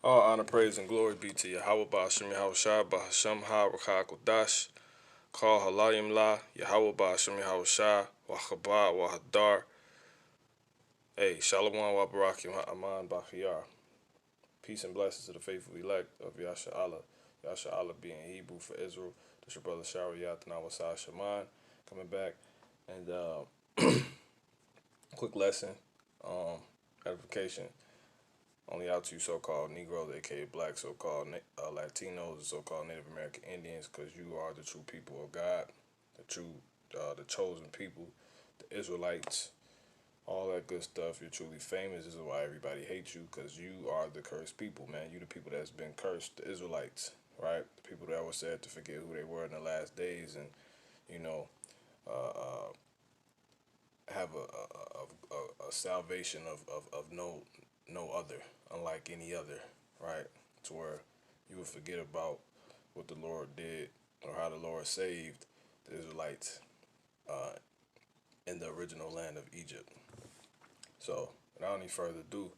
All honor, praise, and glory be to Yahweh Ba'ashem Yahweh Shai Ba'ashem Ha Rakha Kodash Kal Halayim La Yahweh Ba'ashem Yahweh Shai Wachabah Wahadar. Hey, Shalom wa Barakim Ha'aman Bachiyar. Peace and blessings to the faithful elect of Yasha Allah. Yasha Allah being Hebrew for Israel. This your brother Shariat Nawasai Shaman coming back. And quick lesson, edification. Only out to you so-called Negroes, aka Black, so-called Latinos, and so-called Native American Indians, because you are the true people of God, the chosen people, the Israelites, all that good stuff. You're truly famous. This is why everybody hates you, because you are the cursed people, man. You the people that's been cursed, the Israelites, right? The people that were said to forget who they were in the last days, and you know, have a salvation of no other, unlike any other, right? To where you would forget about what the Lord did or how the Lord saved the Israelites in the original land of Egypt. So, without any further ado,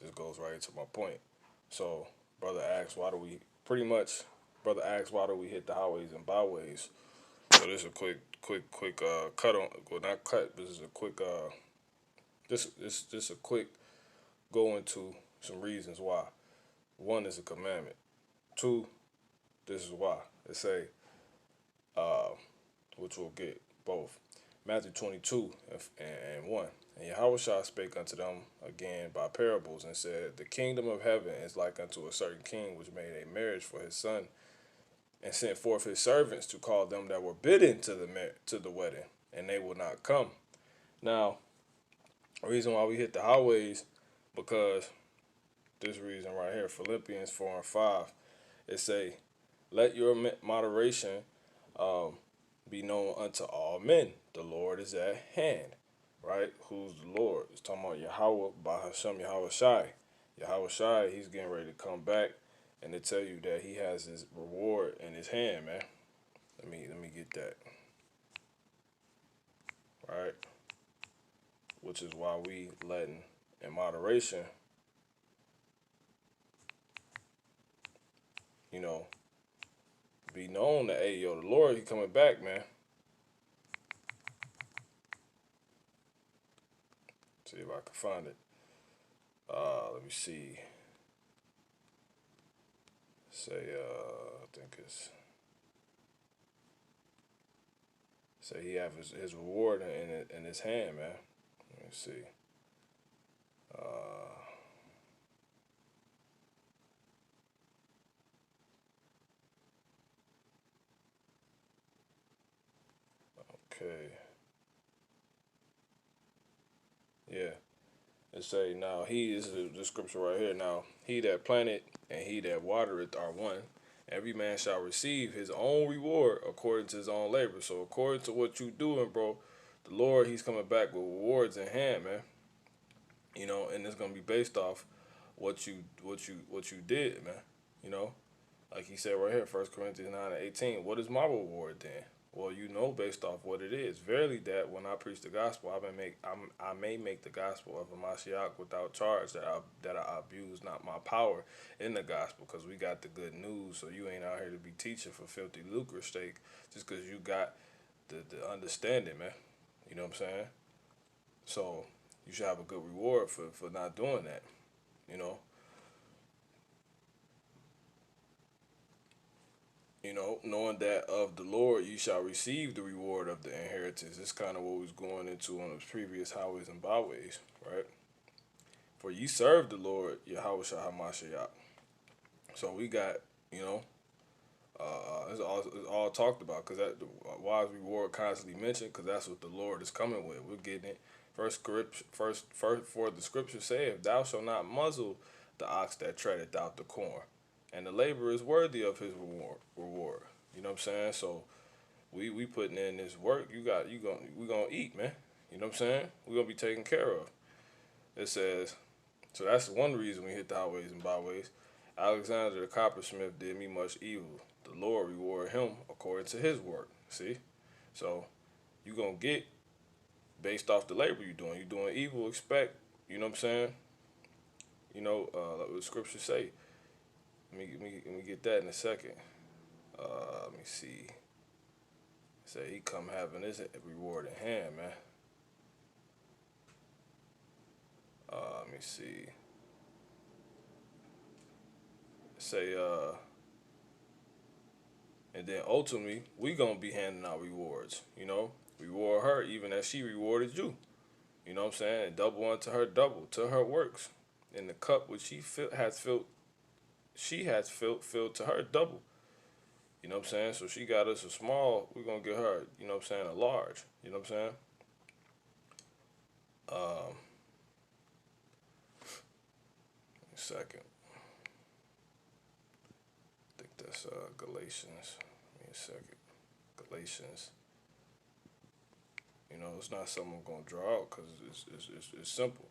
this goes right to my point. So, brother asks, why do we hit the highways and byways? So this is a quick cut on, well not cut, but this is a quick this a quick go into some reasons why. One is a commandment. Two, this is why. It say, which we'll get both. Matthew 22 and 1. And Yahweh Shah spake unto them again by parables, and said, the kingdom of heaven is like unto a certain king which made a marriage for his son, and sent forth his servants to call them that were bidden to the wedding, and they will not come. Now, the reason why we hit the highways, because this reason right here, Philippians 4 and 5, it say, let your moderation be known unto all men. The Lord is at hand, right? Who's the Lord? It's talking about Yahweh Bahashem Yahweh Shai. Yahweh Shai, he's getting ready to come back, and to tell you that he has his reward in his hand, man. Let me get that. Right? Which is why we letting in moderation, you know, be known that, hey, yo, the Lord, he coming back, man. See if I can find it. Let me see. Say, I think it's, say he have his reward in his hand, man. Let me see. Okay. Yeah. It say, now he, this is the scripture right here. Now, he that planted and he that watereth are one. Every man shall receive his own reward according to his own labor. So according to what you doing, bro, the Lord, he's coming back with rewards in hand, man. You know, and it's gonna be based off what you did, man. You know, like he said right here, 1 Corinthians 9 and 18. What is my reward then? Well, you know, based off what it is. Verily, that when I preach the gospel, I may make the gospel of a Mashiach without charge, that I abuse not my power in the gospel, because we got the good news. So you ain't out here to be teaching for filthy lucre sake, just because you got the understanding, man. You know what I'm saying? So you should have a good reward for not doing that. You know. You know, knowing that of the Lord you shall receive the reward of the inheritance. It's kind of what we was going into on the previous highways and byways, right? For you serve the Lord, Yahweh Shah HaMashiach. So we got, you know, it's all talked about, because that the wise reward constantly mentioned, because that's what the Lord is coming with. We're getting it. First, for the scripture saith, thou shalt not muzzle the ox that treadeth out the corn, and the laborer is worthy of his reward. You know what I'm saying? So we putting in this work. We gonna eat, man. You know what I'm saying? We gonna be taken care of. It says, so that's one reason we hit the highways and byways. Alexander the coppersmith did me much evil. The Lord reward him according to his work. See? So you gonna get based off the labor you're doing. You're doing evil, expect, you know what I'm saying? You know, like what the scriptures say. Let me get that in a second. Let me see. Say he come having his reward in hand, man. Let me see. Say and then ultimately we gonna be handing out rewards. Reward her even as she rewarded you. You know what I'm saying? And double unto her double to her works. In the cup which she has filled to her double. You know what I'm saying? So she got us a small, we're gonna get her, you know what I'm saying, a large. You know what I'm saying? Um, a second. I think that's Galatians. Give me a second. Galatians. It's not something I'm gonna draw out because it's simple.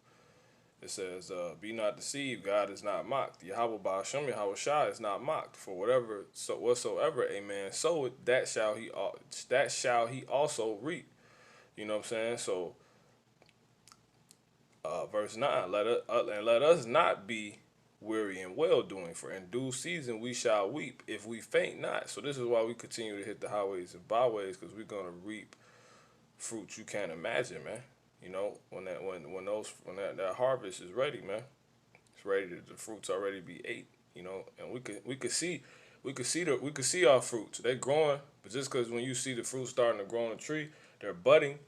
It says, "Be not deceived. God is not mocked. Yahweh Ba'ashem Yahweh Shai is not mocked. For whatsoever a man soweth, that shall he also reap." You know what I'm saying? So, verse 9: let us not be weary in well doing, for in due season we shall weep if we faint not. So this is why we continue to hit the highways and byways, because we're gonna reap fruits you can't imagine, man. When that harvest is ready, man, it's ready. The fruits already be ate. And we could see our fruits. They're growing, but just because when you see the fruit starting to grow on the tree, they're budding.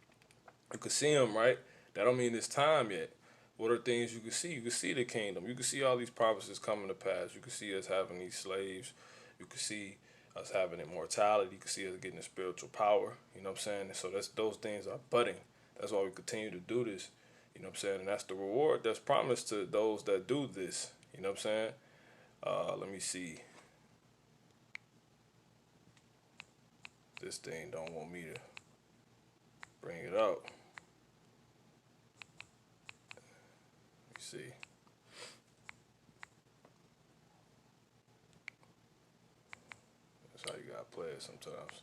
You can see them, right? That don't mean it's time yet. What are things you can see? You can see the kingdom. You can see all these promises coming to pass. You can see us having these slaves. You can see us having immortality. You can see us getting the spiritual power. You know what I'm saying? So those things are budding. That's why we continue to do this. You know what I'm saying? And that's the reward that's promised to those that do this. You know what I'm saying? Let me see. This thing don't want me to bring it up. Let me see. That's how you gotta play it sometimes.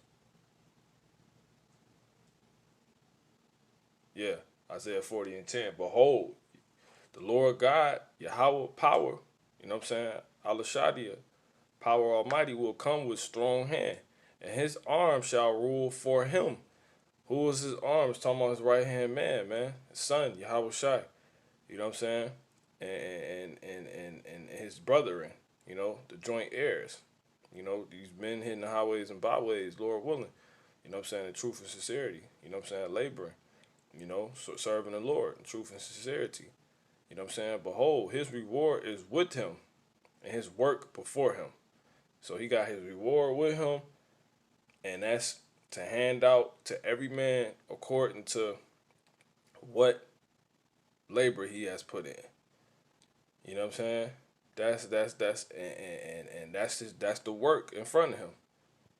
Yeah, Isaiah 40 and 10. Behold, the Lord God, Yahweh power, you know what I'm saying? Al power almighty will come with strong hand, and his arm shall rule for him. Who is his arms? Talking about his right hand man, man. His son, Yahweh Shai. You know what I'm saying? And his brethren, the joint heirs. These men hitting the highways and byways, Lord willing. You know what I'm saying? In truth and sincerity. You know what I'm saying? Laboring. So serving the Lord in truth and sincerity. You know what I'm saying? Behold, his reward is with him and his work before him. So he got his reward with him, and that's to hand out to every man according to what labor he has put in. You know what I'm saying? That's the work in front of him.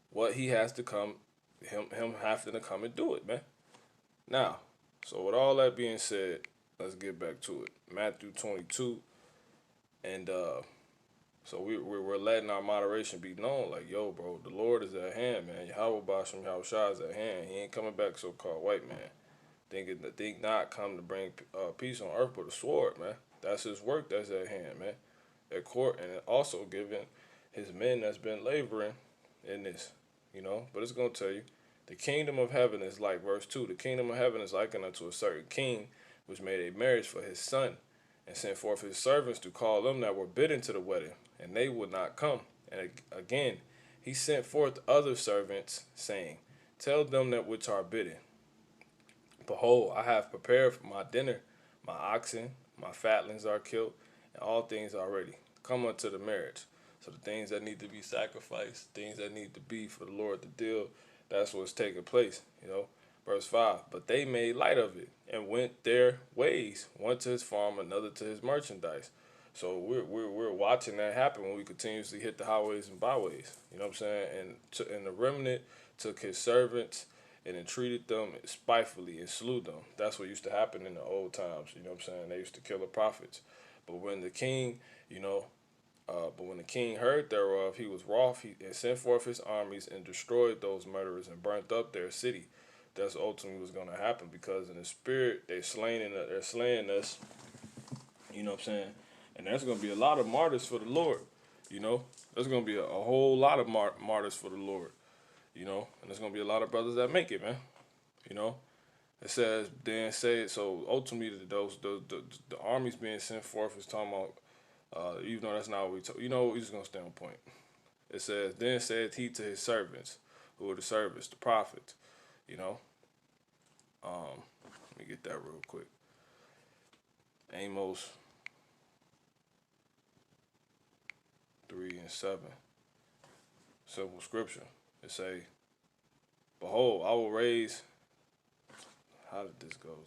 What he has to come, him having to come and do it, man. Now, so with all that being said, let's get back to it. Matthew 22, and so we're letting our moderation be known, like, yo, bro, the Lord is at hand, man. Yahweh Basham Yahweh Shai is at hand. He ain't coming back, so-called white man. Think not come to bring peace on earth, but a sword, man. That's his work that's at hand, man. At court, and also giving his men that's been laboring in this, But it's gonna tell you, the kingdom of heaven is like, verse 2, the kingdom of heaven is likened unto a certain king, which made a marriage for his son, and sent forth his servants to call them that were bidden to the wedding, and they would not come. And again, he sent forth other servants, saying, tell them that which are bidden, behold, I have prepared for my dinner, my oxen, my fatlings are killed, and all things are ready. Come unto the marriage. So the things that need to be sacrificed, things that need to be for the Lord to deal, that's what's taking place. Verse 5, but they made light of it and went their ways, one to his farm, another to his merchandise. So we're watching that happen when we continuously hit the highways and byways. You know what I'm saying? And the remnant took his servants and entreated them spitefully and slew them. That's what used to happen in the old times. You know what I'm saying? They used to kill the prophets. But when the king, heard thereof, he was wroth, and sent forth his armies and destroyed those murderers and burnt up their city. That's ultimately what's going to happen, because in the spirit they're slaying us. You know what I'm saying? And there's going to be a lot of martyrs for the Lord. You know, there's gonna be a whole lot of martyrs for the Lord. You know, and there's gonna be a lot of brothers that make it, man. You know, it says then say it. So ultimately, the armies being sent forth is talking about. Even though that's not what we talk. You know, we're just gonna stay on point. It says then said he to his servants, who are the servants, the prophets. You know, let me get that real quick. Amos 3:7. Simple scripture. It say, "Behold, I will raise." How did this go?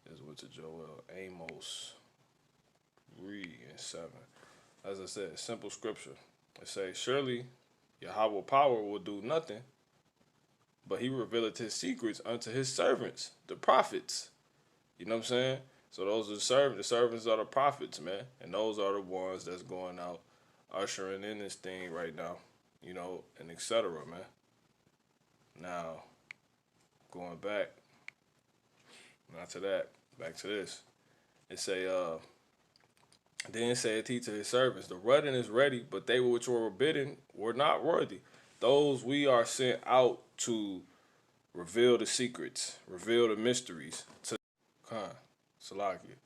This went to Joel. Amos 3:7. As I said, simple scripture. It say, "Surely Yahweh power will do nothing, but he revealeth his secrets unto his servants, the prophets." You know what I'm saying? So those are the servants are the prophets, man. And those are the ones that's going out, ushering in this thing right now, you know, and etc., man. Now, going back, not to that, back to this. It say, then said he to his servants, the rudder is ready, but they which were bidden were not worthy. Those we are sent out to reveal the secrets, reveal the mysteries to Khan, Salakia.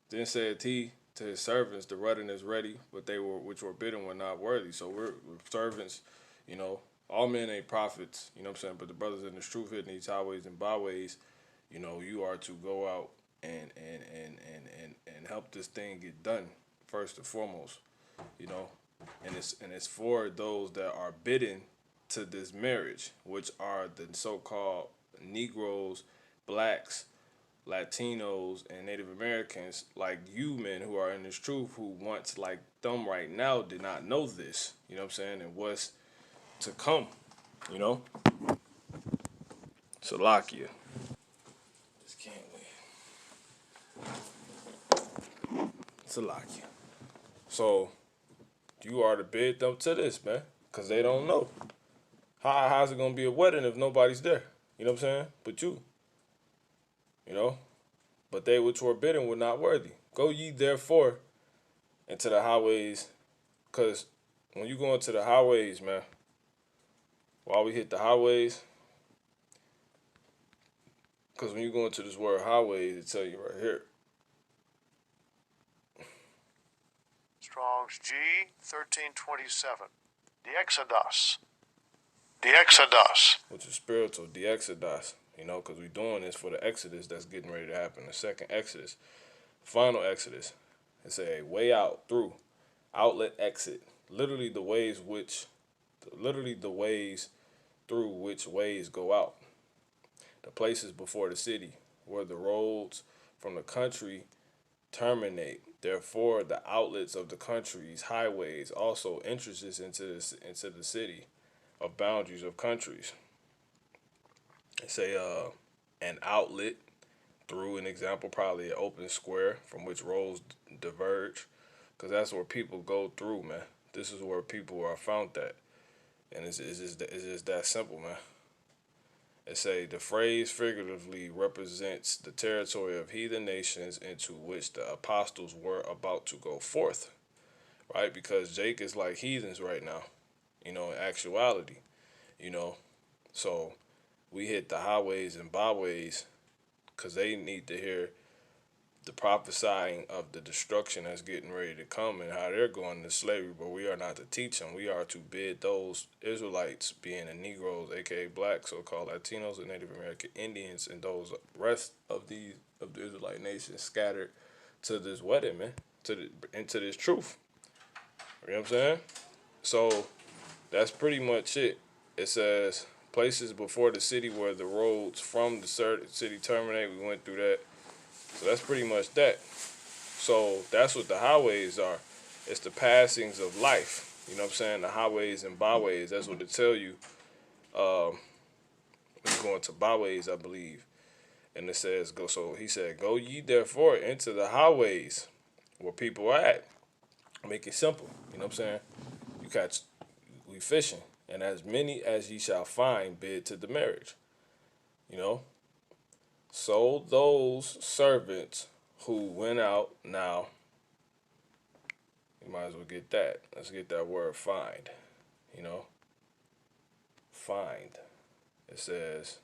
Then said he to his servants, the rudder is ready, but they were which were bidden were not worthy. So we're servants, you know. All men ain't prophets, you know what I'm saying? But the brothers in this truth hitting these highways and byways, you know, you are to go out and help this thing get done first and foremost, you know. And it's for those that are bidden to this marriage, which are the so-called Negroes, blacks, Latinos, and Native Americans like you men who are in this truth who once like them right now did not know this, you know what I'm saying, and what's to come, you know. Salakia. Just can't wait. Salakia. So you are to bid them to this, man, because they don't know. How's it gonna be a wedding if nobody's there? You know what I'm saying? But you know. But they which were bidden were not worthy. Go ye therefore into the highways, because when you go into the highways, man, while we hit the highways, because when you go into this word highways, it tell you right here. Strong's G 1327. The Exodus. The Exodus. Which is spiritual, the Exodus. You know, because we're doing this for the Exodus that's getting ready to happen. The second Exodus. Final Exodus. It's a way out, through, outlet, exit. Literally the ways through which ways go out. The places before the city, where the roads from the country terminate. Therefore, the outlets of the country's highways also entrances into the city of boundaries of countries. It's an outlet through, an example, probably an open square from which roads diverge, because that's where people go through, man. This is where people are found at, and it's just that simple, man. It say the phrase figuratively represents the territory of heathen nations into which the apostles were about to go forth, right? Because Jake is like heathens right now, you know, in actuality, you know. So we hit the highways and byways because they need to hear the prophesying of the destruction that's getting ready to come and how they're going into slavery. But we are not to teach them. We are to bid those Israelites, being the Negroes, aka blacks, so-called Latinos and Native American Indians, and those rest of the Israelite nations scattered to this wedding, man, into this truth. You know what I'm saying? So that's pretty much it. It says places before the city where the roads from the city terminate. We went through that. So that's pretty much that. So that's what the highways are. It's the passings of life. You know what I'm saying? The highways and byways. That's what it tell you. It's going to byways, I believe. And it says, go. So he said, go ye therefore into the highways where people are at. Make it simple. You know what I'm saying? You catch, we fishing. And as many as ye shall find, bid to the marriage. You know? So those servants who went out now, You might as well get that. Let's get that word find. You know, find. It says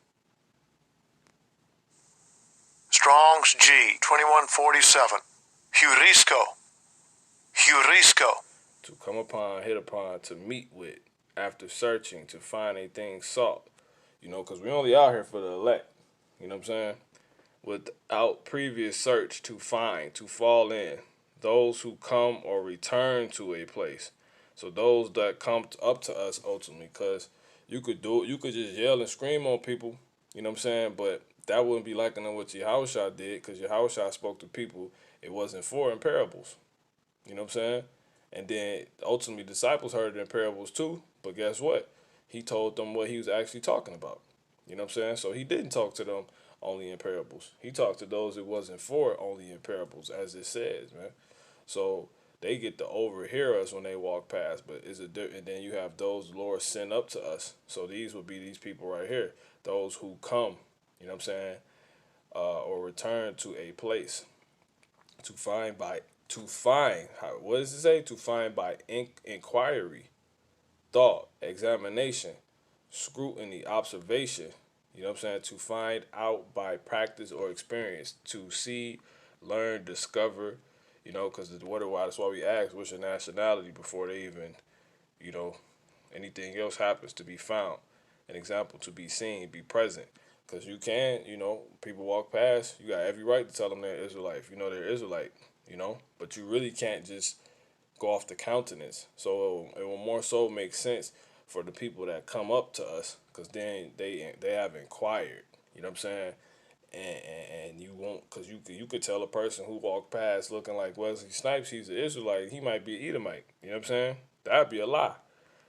Strong's G 2147. Heurisco. Heurisco. to come upon, hit upon, to meet with, after searching, to find a thing sought. You know, because we only out here for the elect. You know what I'm saying? Without previous search, to find, to fall in. Those who come or return to a place. So those that come up to us ultimately, because you could just yell and scream on people. You know what I'm saying? But that wouldn't be likening what Yahushua did, because Yahushua spoke to people. It wasn't for in parables. You know what I'm saying? And then ultimately disciples heard it in parables too. But guess what? He told them what he was actually talking about. You know what I'm saying? So he didn't talk to them only in parables. He talked to those it wasn't for only in parables, as it says, man. So they get to overhear us when they walk past. But and then you have those the Lord sent up to us. So these would be these people right here, those who come. You know what I'm saying? Or return to a place to find by what does it say? To find by inquiry, thought, examination, scrutiny, observation. You know what I'm saying? To find out by practice or experience, to see, learn, discover. You know, because that's why we ask what's your nationality before they even, you know, anything else happens, to be found. An example, to be seen, be present. Because you can, you know, people walk past, you got every right to tell them they're Israelite. If you know they're Israelite, you know, but you really can't just go off the countenance. So it will more so make sense for the people that come up to us, because then they have inquired. You know what I'm saying? And you won't, because you could tell a person who walked past looking like Wesley Snipes he's an Israelite, he might be an Edomite. You know what I'm saying? That'd be a lie.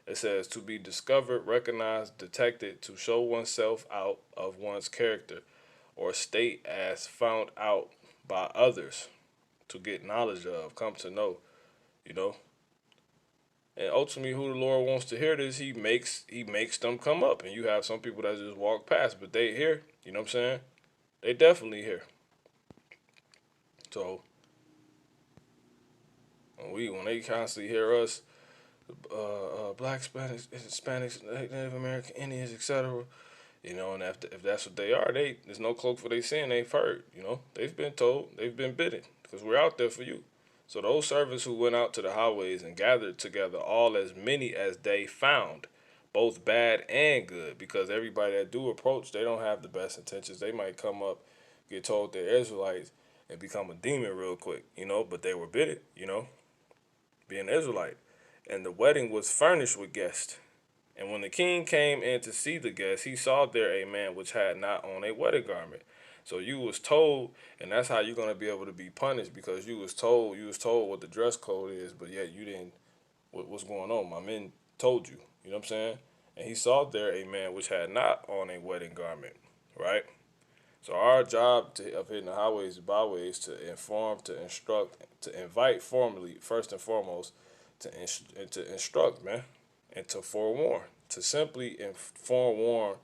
It says to be discovered, recognized, detected, to show oneself out of one's character or state as found out by others, to get knowledge of, come to know, you know. And ultimately, who the Lord wants to hear this, he makes them come up. And you have some people that just walk past, but they here. You know what I'm saying? They definitely here. So when they constantly hear us, black, Spanish, Hispanics, Native American, Indians, etc. You know, and if that's what they are, there's no cloak for their sin. They've heard. You know, they've been told, they've been bidden, because we're out there for you. So those servants who went out to the highways and gathered together all as many as they found, both bad and good, because everybody that do approach, they don't have the best intentions. They might come up, get told they're Israelites, and become a demon real quick, you know, but they were bidden, you know, being Israelite. And the wedding was furnished with guests. And when the king came in to see the guests, he saw there a man which had not on a wedding garment. So you was told, and that's how you're gonna be able to be punished, because you was told what the dress code is, but yet you didn't. What's going on? My men told you. You know what I'm saying? And he saw there a man which had not on a wedding garment, right? So our job of hitting the highways and byways to inform, to instruct, to invite formally, first and foremost, to instruct, man, and to forewarn, to simply forewarn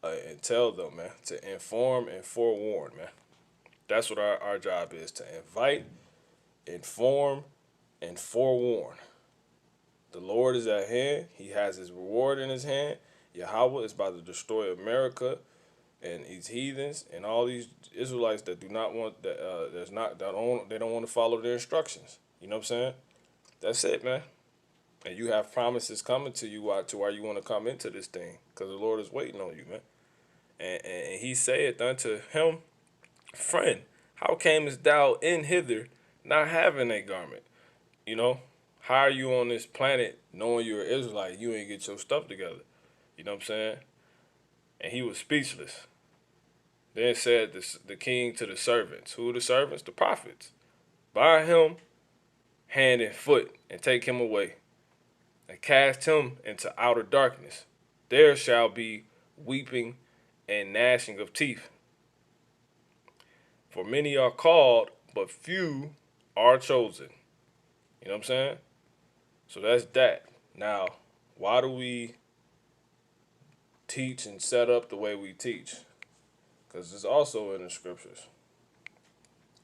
and tell them, man, to inform and forewarn, man. That's what our job is, to invite, inform, and forewarn. The Lord is at hand. He has his reward in his hand. Yahweh is about to destroy America and these heathens and all these Israelites that do not want they don't want to follow their instructions. You know what I'm saying? That's it, man. And you have promises coming to you to why you want to come into this thing, because the Lord is waiting on you, man. And he saith unto him, friend, how camest thou in hither not having a garment? You know, how are you on this planet knowing you're an Israelite? You ain't get your stuff together. You know what I'm saying? And he was speechless. Then said the king to the servants. Who are the servants? The prophets. Bind him hand and foot and take him away and cast him into outer darkness. There shall be weeping and gnashing of teeth. For many are called, but few are chosen. You know what I'm saying? So that's that. Now, why do we teach and set up the way we teach? Because it's also in the scriptures.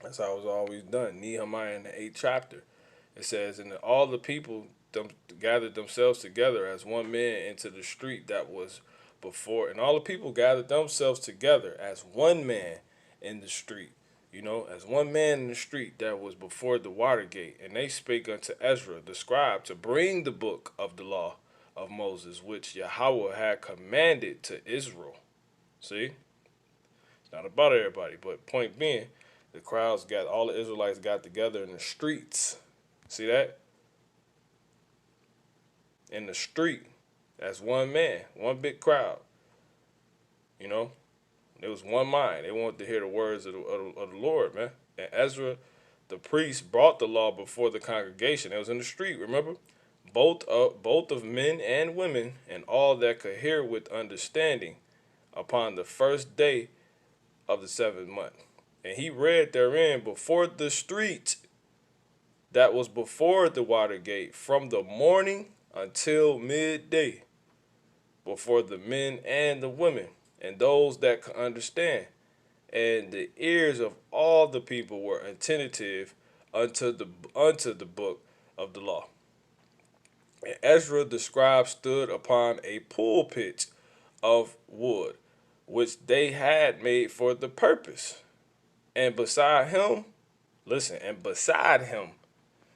That's how it's always done. Nehemiah in the 8th chapter. It says, and all the people gathered themselves together as one man into the street that was before. And all the people gathered themselves together as one man in the street, as one man in the street that was before the water gate. And they spake unto Ezra the scribe to bring the book of the law of Moses, which Yahweh had commanded to Israel. See? It's not about everybody, but point being, all the Israelites got together in the streets. See that? In the street, as one man, one big crowd. You know, it was one mind. They wanted to hear the words of the Lord, man. And Ezra, the priest, brought the law before the congregation. It was in the street. Remember, both of men and women, and all that could hear with understanding, upon the first day of the 7th month. And he read therein before the street that was before the water gate from the morning until midday, before the men and the women, and those that could understand. And the ears of all the people were attentive unto the book of the law. And Ezra the scribe stood upon a pulpit of wood, which they had made for the purpose. And beside him,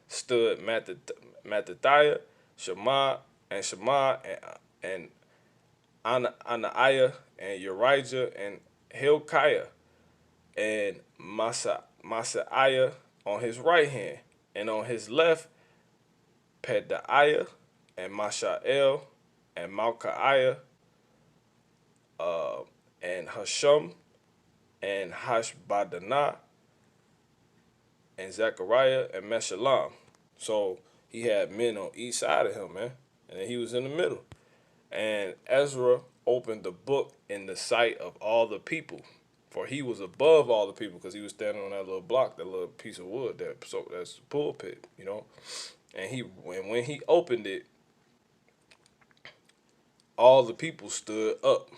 stood Mattathiah, Shema, and Anaiah, and Urijah, and Hilkiah, and Masaiah on his right hand, and on his left Pedaiah, and Mashael, and Malchiah, and Hashum, and Hashbadanah, and Zechariah, and Meshullam. So he had men on each side of him, man, and then he was in the middle. And Ezra opened the book in the sight of all the people, for he was above all the people because he was standing on that little block, that little piece of wood, that's the pulpit, And when he opened it, all the people stood up,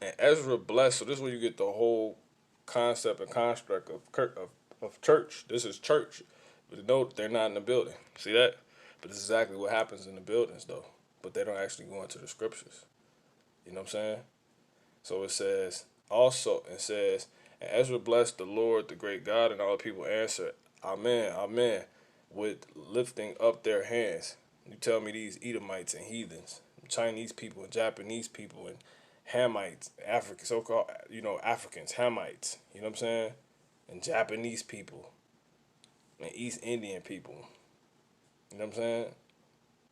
and Ezra blessed. So this is where you get the whole concept and construct of church. This is church, but note they're not in the building. See that? But this is exactly what happens in the buildings, though. But they don't actually go into the scriptures. You know what I'm saying? So it says, and Ezra blessed the Lord, the great God, and all the people answered, Amen, Amen, with lifting up their hands. You tell me these Edomites and heathens, Chinese people and Japanese people and Hamites, African, so-called, Africans, Hamites, you know what I'm saying? And Japanese people and East Indian people. You know what I'm saying?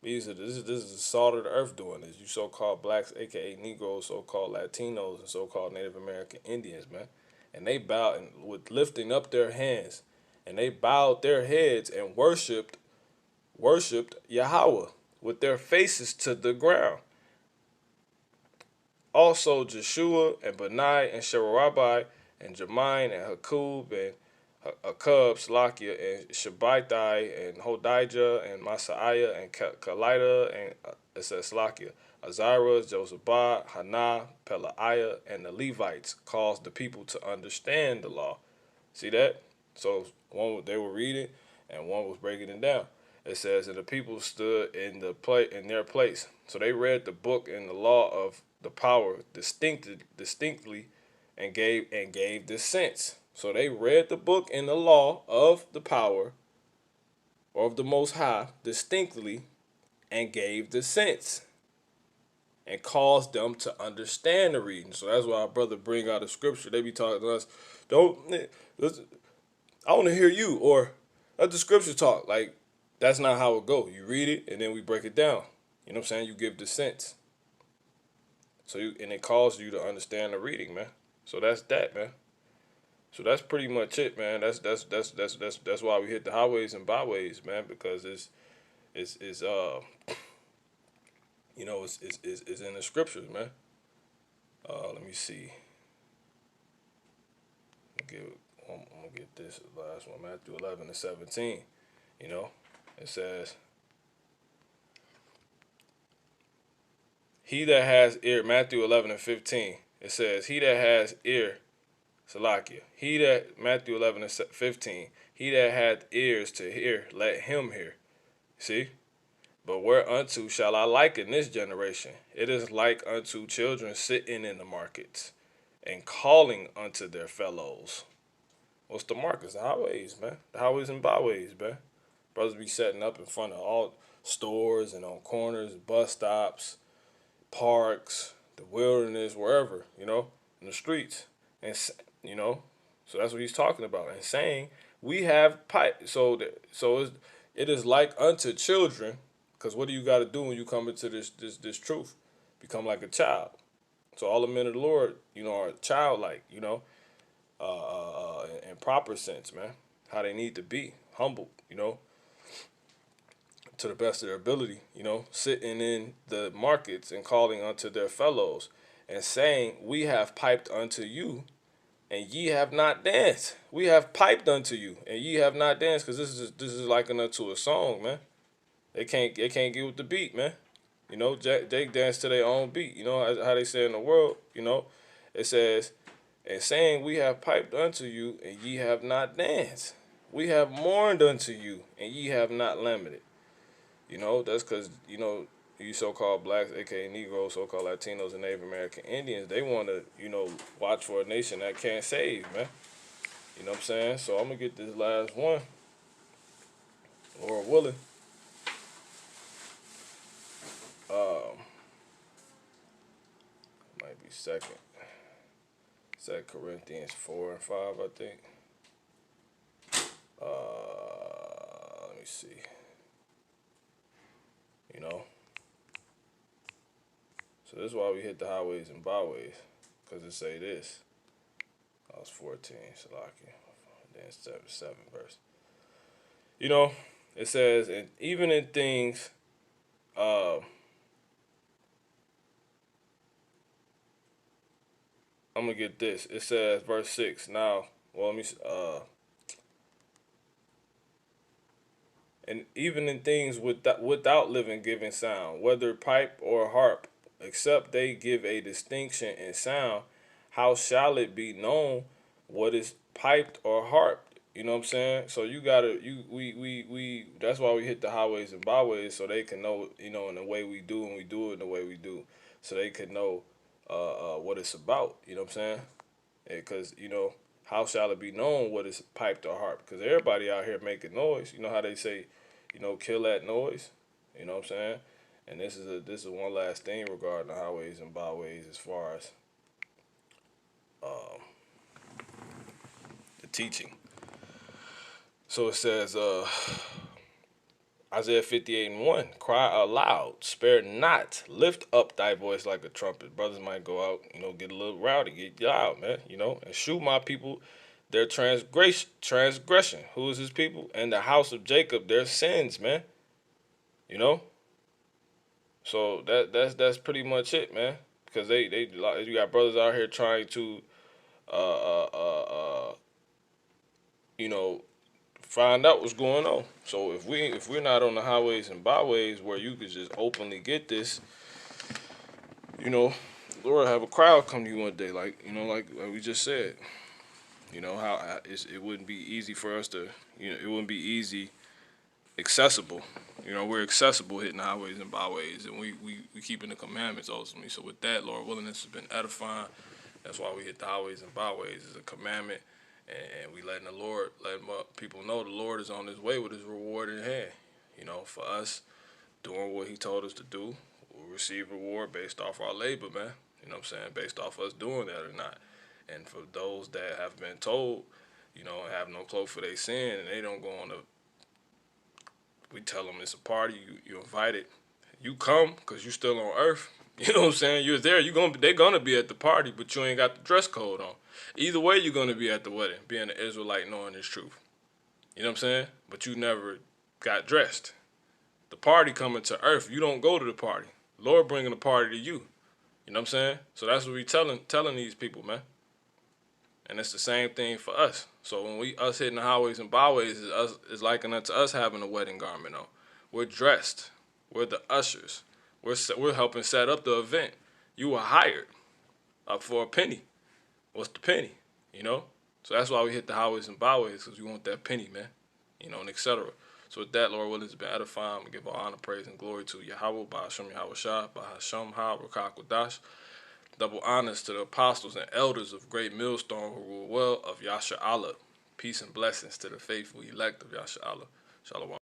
This is the salt of the earth doing this. You so-called blacks, aka Negroes, so-called Latinos, and so-called Native American Indians, man. And they bowed and with lifting up their hands, and they bowed their heads and worshipped Yahweh with their faces to the ground. Also Jeshua and Benai and Sherebiah and Jermain and Hakub and Akub, Slakia, and Shabbatai, and Hodijah, and Masaiah, and Kalida, and it says Slakia, Azariah, Josabah, Hannah, Pelaiah, and the Levites caused the people to understand the law. See that? So one they were reading, and one was breaking it down. It says, and the people stood in their place. So they read the book and the law of the power distinctly, and gave this sense. So they read the book and the law of the power or of the Most High distinctly and gave the sense and caused them to understand the reading. So that's why our brother bring out a scripture. They be talking to us, I want to hear you, or let the scripture talk. Like, that's not how it go. You read it and then we break it down. You know what I'm saying? You give the sense. And it calls you to understand the reading, man. So that's that, man. So that's pretty much it, man. That's why we hit the highways and byways, man, because it's it's in the scriptures, man. Let me see. I'm gonna get this last one, Matthew 11:17. It says, "He that has ear," Matthew 11:15. It says, "He that has ear, Salakia. He that, Matthew 11 and 15, he that hath ears to hear, let him hear. See? But whereunto shall I liken this generation? It is like unto children sitting in the markets and calling unto their fellows. What's the markets? The highways, man. The highways and byways, man. Brothers be setting up in front of all stores and on corners, bus stops, parks, the wilderness, wherever, in the streets. And, you know, so that's what he's talking about. And saying, we have pipe. It is like unto children, because what do you got to do when you come into this truth? Become like a child. So all the men of the Lord, are childlike, in proper sense, man. How they need to be, humble, to the best of their ability, sitting in the markets and calling unto their fellows and saying, we have piped unto you and ye have not danced. We have piped unto you and ye have not danced, because this is likened unto a song, man. They can't get with the beat, man. They dance to their own beat. You know how they say in the world, it says, and saying, we have piped unto you and ye have not danced. We have mourned unto you and ye have not lamented. That's because, you so-called blacks, aka Negroes, so-called Latinos, and Native American Indians, they want to, watch for a nation that can't save, man. You know what I'm saying? So I'm going to get this last one, Lord willing. Might be second. 2 Corinthians 4 and 5, I think. Let me see. So this is why we hit the highways and byways, because it say this. I was 14, Salaki. Then 7 verse. It says, and even in things, I'm gonna get this. It says, verse 6. Now, well, let me. And even in things without living giving sound, whether pipe or harp, except they give a distinction in sound, how shall it be known what is piped or harped? You know what I'm saying? So you gotta we that's why we hit the highways and byways, so they can know, in the way we do, and we do it in the way we do, so they can know what it's about. You know what I'm saying? Because how shall it be known what is piped or harped? Because everybody out here making noise. You know how they say, kill that noise. You know what I'm saying? And this is one last thing regarding the highways and byways, as far as the teaching. So it says, Isaiah 58 and 1, cry aloud, spare not, lift up thy voice like a trumpet. Brothers might go out, get a little rowdy, get loud, man, and shoot my people their transgression. Who is his people? And the house of Jacob, their sins, man. So that's pretty much it, man. Because you got brothers out here trying to, uh, uh, uh, you know, find out what's going on. So if we're not on the highways and byways where you could just openly get this, Lord have a crowd come to you one day, like we just said. How it wouldn't be easy for us to, it wouldn't be easy, accessible. We're accessible hitting the highways and byways, and we keeping the commandments ultimately. So with that, Lord willing, this has been edifying. That's why we hit the highways and byways. It's a commandment, and we letting people know the Lord is on his way with his reward in hand. For us doing what he told us to do, we'll receive reward based off our labor, man. You know what I'm saying? Based off us doing that or not. And for those that have been told, have no cloak for their sin, and they don't go on we tell them it's a party, you invited, you come because you still on earth. You know what I'm saying? You're there. They're gonna be at the party, but you ain't got the dress code on. Either way, you're gonna be at the wedding, being an Israelite, knowing this truth. You know what I'm saying? But you never got dressed. The party coming to earth. You don't go to the party. Lord bringing the party to you. You know what I'm saying? So that's what we telling these people, man. And it's the same thing for us. So when us hitting the highways and byways is likened unto us having a wedding garment on. We're dressed. We're the ushers. We're helping set up the event. You were hired for a penny. What's the penny? You know? So that's why we hit the highways and byways, because we want that penny, man. And etc. So with that, Lord willing, it's been edifying. We give all honor, praise, and glory to Yahweh, by Hashem Yahweh Shah, by Hashem Ha, Rakak Wadash. Double honors to the apostles and elders of Great Millstone who rule well of Yasha Allah. Peace and blessings to the faithful elect of Yasha Allah. Shalom.